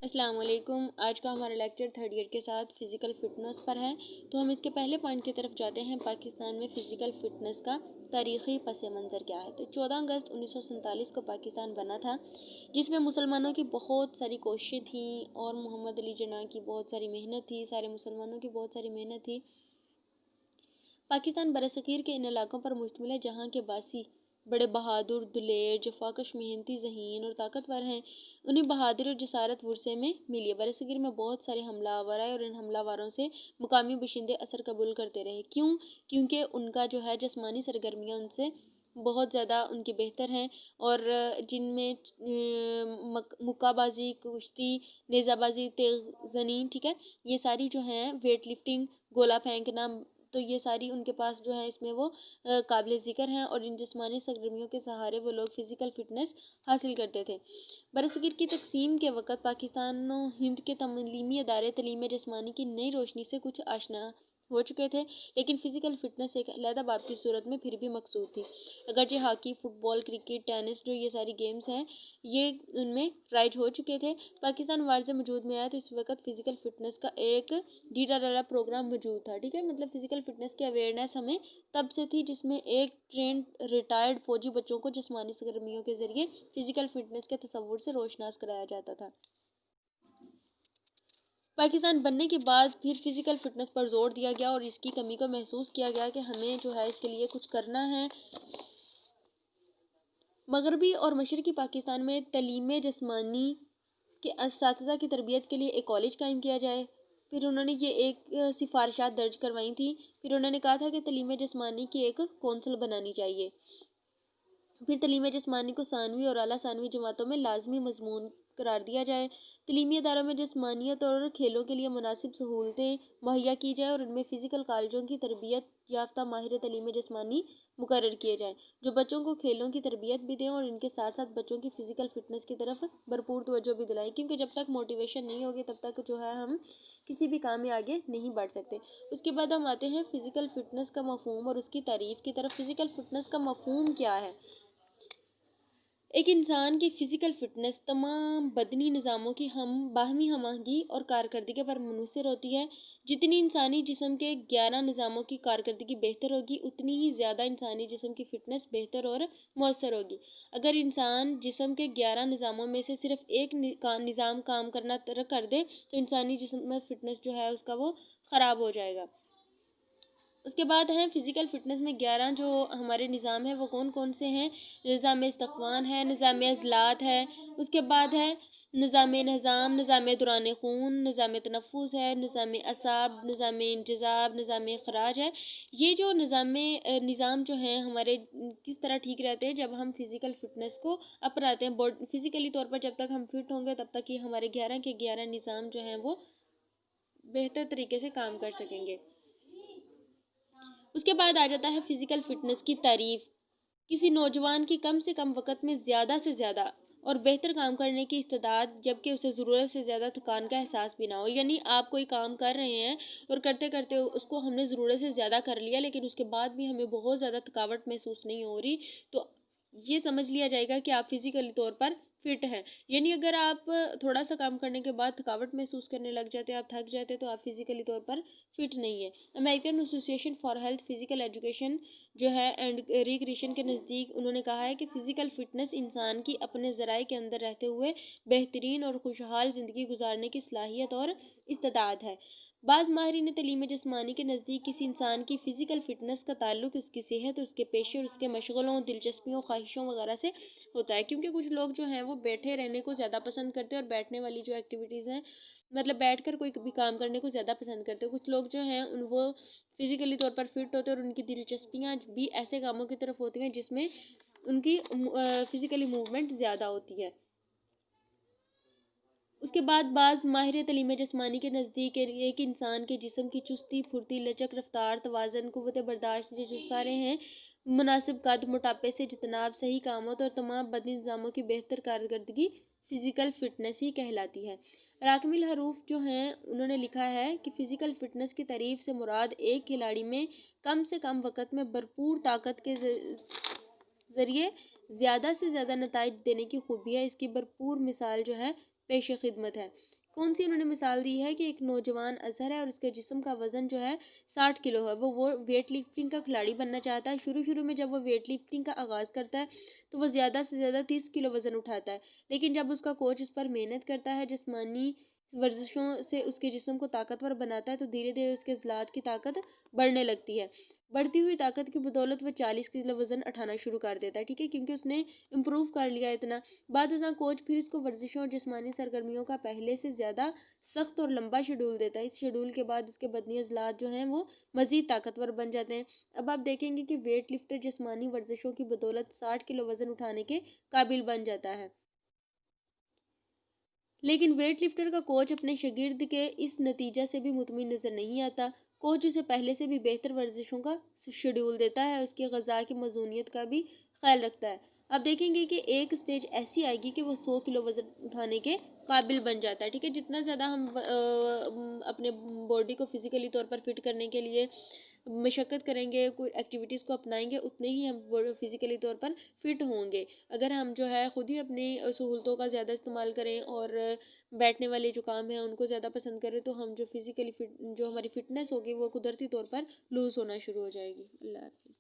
السلام علیکم۔ آج کا ہمارا لیکچر تھرڈ ایئر کے ساتھ فزیکل فٹنس پر ہے، تو ہم اس کے پہلے پوائنٹ کی طرف جاتے ہیں۔ پاکستان میں فزیکل فٹنس کا تاریخی پس منظر کیا ہے؟ تو 14 اگست 1947 کو پاکستان بنا تھا، جس میں مسلمانوں کی بہت ساری کوششیں تھیں اور محمد علی جناح کی بہت ساری محنت تھی، سارے مسلمانوں کی بہت ساری محنت تھی۔ پاکستان برصغیر کے ان علاقوں پر مشتمل ہے جہاں کے باسی بڑے بہادر، دلیر، جفاکش، محنتی، ذہین اور طاقتور ہیں۔ انہیں بہادری اور جسارت ورثے میں ملی ہے۔ برصغیر میں بہت سارے حملہ آور آئے اور ان حملہ آوروں سے مقامی باشندے اثر قبول کرتے رہے۔ کیونکہ ان کا جو ہے جسمانی سرگرمیاں ان سے بہت زیادہ ان کی بہتر ہیں، اور جن میں مکہ بازی، کشتی، نیزہ بازی، تیغ زنی، ٹھیک ہے، یہ ساری جو ہیں، ویٹ لفٹنگ، گولا پھینکنا، تو یہ ساری ان کے پاس جو ہے اس میں وہ قابل ذکر ہیں، اور ان جسمانی سرگرمیوں کے سہارے وہ لوگ فزیکل فٹنس حاصل کرتے تھے۔ برصغیر کی تقسیم کے وقت پاکستان و ہند کے تعلیمی ادارے تعلیم جسمانی کی نئی روشنی سے کچھ آشنا ہو چکے تھے، لیکن فزیکل فٹنس ایک علیحدہ باب کی صورت میں پھر بھی مقصود تھی۔ اگرچہ ہاکی، فٹ بال، کرکٹ، ٹینس، جو یہ ساری گیمز ہیں، یہ ان میں رائج ہو چکے تھے۔ پاکستان واضح وجود میں آیا تو اس وقت فزیکل فٹنس کا ایک ڈیٹا پروگرام موجود تھا، ٹھیک ہے، مطلب فزیکل فٹنس کی اویئرنیس ہمیں تب سے تھی، جس میں ایک ٹرینڈ ریٹائرڈ فوجی بچوں کو جسمانی سرگرمیوں کے ذریعے فزیکل فٹنس کے تصور سے روشناس کرایا جاتا تھا۔ پاکستان بننے کے بعد پھر فزیکل فٹنس پر زور دیا گیا اور اس کی کمی کو محسوس کیا گیا کہ ہمیں جو ہے اس کے لیے کچھ کرنا ہے۔ مغربی اور مشرقی پاکستان میں تعلیم جسمانی کے اساتذہ کی تربیت کے لیے ایک کالج قائم کیا جائے۔ پھر انہوں نے یہ ایک سفارشات درج کروائی تھی۔ پھر انہوں نے کہا تھا کہ تعلیم جسمانی کی ایک کونسل بنانی چاہیے۔ پھر تعلیم جسمانی کو ثانوی اور اعلیٰ ثانوی جماعتوں میں لازمی مضمون قرار دیا جائے۔ تعلیمی اداروں میں جسمانیت اور کھیلوں کے لیے مناسب سہولتیں مہیا کی جائیں اور ان میں فزیکل کالجوں کی تربیت یافتہ ماہر تعلیم جسمانی مقرر کیے جائیں، جو بچوں کو کھیلوں کی تربیت بھی دیں اور ان کے ساتھ ساتھ بچوں کی فزیکل فٹنس کی طرف بھرپور توجہ بھی دلائیں، کیونکہ جب تک موٹیویشن نہیں ہوگی تب تک جو ہے ہم کسی بھی کام میں آگے نہیں بڑھ سکتے۔ اس کے بعد ہم آتے ہیں فزیکل فٹنس کا مفہوم اور اس کی تعریف کی طرف۔ فزیکل فٹنس کا مفہوم کیا ہے؟ ایک انسان کی فزیکل فٹنس تمام بدنی نظاموں کی باہمی ہم آہنگی اور کارکردگی پر منحصر ہوتی ہے۔ جتنی انسانی جسم کے 11 نظاموں کی کارکردگی بہتر ہوگی، اتنی ہی زیادہ انسانی جسم کی فٹنس بہتر اور مؤثر ہوگی۔ اگر انسان جسم کے 11 نظاموں میں سے صرف ایک نظام کام کرنا ترک کر دے تو انسانی جسم میں فٹنس جو ہے اس کا وہ خراب ہو جائے گا۔ اس کے بعد ہیں فزیکل فٹنس میں 11 جو ہمارے نظام ہیں وہ کون کون سے ہیں؟ نظام استخوان ہے، نظام عضلات ہے، اس کے بعد ہے نظام نظام دوران خون، نظام تنفس ہے، نظام اعصاب، نظام انجذاب، نظام اخراج ہے۔ یہ جو نظام جو ہیں ہمارے کس طرح ٹھیک رہتے ہیں جب ہم فزیکل فٹنس کو اپناتے ہیں۔ فزیکلی طور پر جب تک ہم فٹ ہوں گے تب تک یہ ہمارے 11 کے 11 نظام جو ہیں وہ بہتر طریقے سے کام کر سکیں گے۔ اس کے بعد آ جاتا ہے فزیکل فٹنس کی تعریف۔ کسی نوجوان کی کم سے کم وقت میں زیادہ سے زیادہ اور بہتر کام کرنے کی استعداد، جبکہ اسے ضرورت سے زیادہ تھکان کا احساس بھی نہ ہو۔ یعنی آپ کوئی کام کر رہے ہیں اور کرتے کرتے اس کو ہم نے ضرورت سے زیادہ کر لیا، لیکن اس کے بعد بھی ہمیں بہت زیادہ تھکاوٹ محسوس نہیں ہو رہی، تو یہ سمجھ لیا جائے گا کہ آپ فزیکلی طور پر فٹ ہیں۔ یعنی اگر آپ تھوڑا سا کام کرنے کے بعد تھکاوٹ محسوس کرنے لگ جاتے ہیں، آپ تھک جاتے ہیں، تو آپ فزیکلی طور پر فٹ نہیں ہے۔ امریکن ایسوسی ایشن فار ہیلتھ فزیکل ایجوکیشن جو ہے اینڈ ریکریشن کے نزدیک انہوں نے کہا ہے کہ فزیکل فٹنس انسان کی اپنے ذرائع کے اندر رہتے ہوئے بہترین اور خوشحال زندگی گزارنے کی صلاحیت اور استعداد ہے۔ بعض ماہرین تعلیم جسمانی کے نزدیک کسی انسان کی فزیکل فٹنس کا تعلق اس کی صحت، اس کے پیشے اور اس کے مشغلوں، دلچسپیوں، خواہشوں وغیرہ سے ہوتا ہے، کیونکہ کچھ لوگ جو ہیں وہ بیٹھے رہنے کو زیادہ پسند کرتے ہیں اور بیٹھنے والی جو ایکٹیویٹیز ہیں، مطلب بیٹھ کر کوئی بھی کام کرنے کو زیادہ پسند کرتے ہیں۔ کچھ لوگ جو ہیں وہ فزیکلی طور پر فٹ ہوتے ہیں اور ان کی دلچسپیاں بھی ایسے کاموں کی طرف ہوتی ہیں جس میں ان کی فزیکلی موومنٹ زیادہ ہوتی ہے۔ اس کے بعد بعض ماہر تعلیم جسمانی کے نزدیک ایک انسان کے جسم کی چستی، پھرتی، لچک، رفتار، توازن، قوت برداشت جو سارے ہیں، مناسب قد، موٹاپے سے اجتناب، صحیح قامت اور تمام بدنی نظاموں کی بہتر کارکردگی فزیکل فٹنس ہی کہلاتی ہے۔ راکم الحروف جو ہیں انہوں نے لکھا ہے کہ فزیکل فٹنس کی تعریف سے مراد ایک کھلاڑی میں کم سے کم وقت میں بھرپور طاقت کے ذریعے زیادہ سے زیادہ نتائج دینے کی خوبی ہے۔ اس کی بھرپور مثال جو ہے پیش خدمت ہے۔ کون سی انہوں نے مثال دی ہے کہ ایک نوجوان اظہر ہے اور اس کے جسم کا وزن جو ہے 60 کلو ہے، وہ ویٹ لفٹنگ کا کھلاڑی بننا چاہتا ہے۔ شروع میں جب وہ ویٹ لفٹنگ کا آغاز کرتا ہے تو وہ زیادہ سے زیادہ 30 کلو وزن اٹھاتا ہے، لیکن جب اس کا کوچ اس پر محنت کرتا ہے، جسمانی ورزشوں سے اس کے جسم کو طاقتور بناتا ہے، تو دھیرے دھیرے اس کے عضلات کی طاقت بڑھنے لگتی ہے۔ بڑھتی ہوئی طاقت کی بدولت وہ 40 کلو وزن اٹھانا شروع کر دیتا ہے، ٹھیک ہے، کیونکہ اس نے امپروو کر لیا اتنا۔ بعد ازاں کوچ پھر اس کو ورزشوں اور جسمانی سرگرمیوں کا پہلے سے زیادہ سخت اور لمبا شیڈول دیتا ہے۔ اس شیڈول کے بعد اس کے بدنی عضلات جو ہیں وہ مزید طاقتور بن جاتے ہیں۔ اب آپ دیکھیں گے کہ ویٹ لفٹر جسمانی ورزشوں کی بدولت 60 کلو وزن اٹھانے کے قابل بن جاتا ہے، لیکن ویٹ لفٹر کا کوچ اپنے شاگرد کے اس نتیجہ سے بھی مطمئن نظر نہیں آتا۔ کوچ اسے پہلے سے بھی بہتر ورزشوں کا شیڈول دیتا ہے، اس کی غذا کی موزونیت کا بھی خیال رکھتا ہے۔ آپ دیکھیں گے کہ ایک سٹیج ایسی آئے گی کہ وہ 100 کلو وزن اٹھانے کے قابل بن جاتا ہے، ٹھیک ہے۔ جتنا زیادہ ہم اپنے باڈی کو فزیکلی طور پر فٹ کرنے کے لیے مشقت کریں گے، کوئی ایکٹیویٹیز کو اپنائیں گے، اتنے ہی ہم فزیکلی طور پر فٹ ہوں گے۔ اگر ہم جو ہے خود ہی اپنی سہولتوں کا زیادہ استعمال کریں اور بیٹھنے والے جو کام ہیں ان کو زیادہ پسند کریں، تو ہم جو فزیکلی فٹ، جو ہماری فٹنس ہوگی وہ قدرتی طور پر لوز ہونا شروع ہو جائے گی۔ اللہ حافظ۔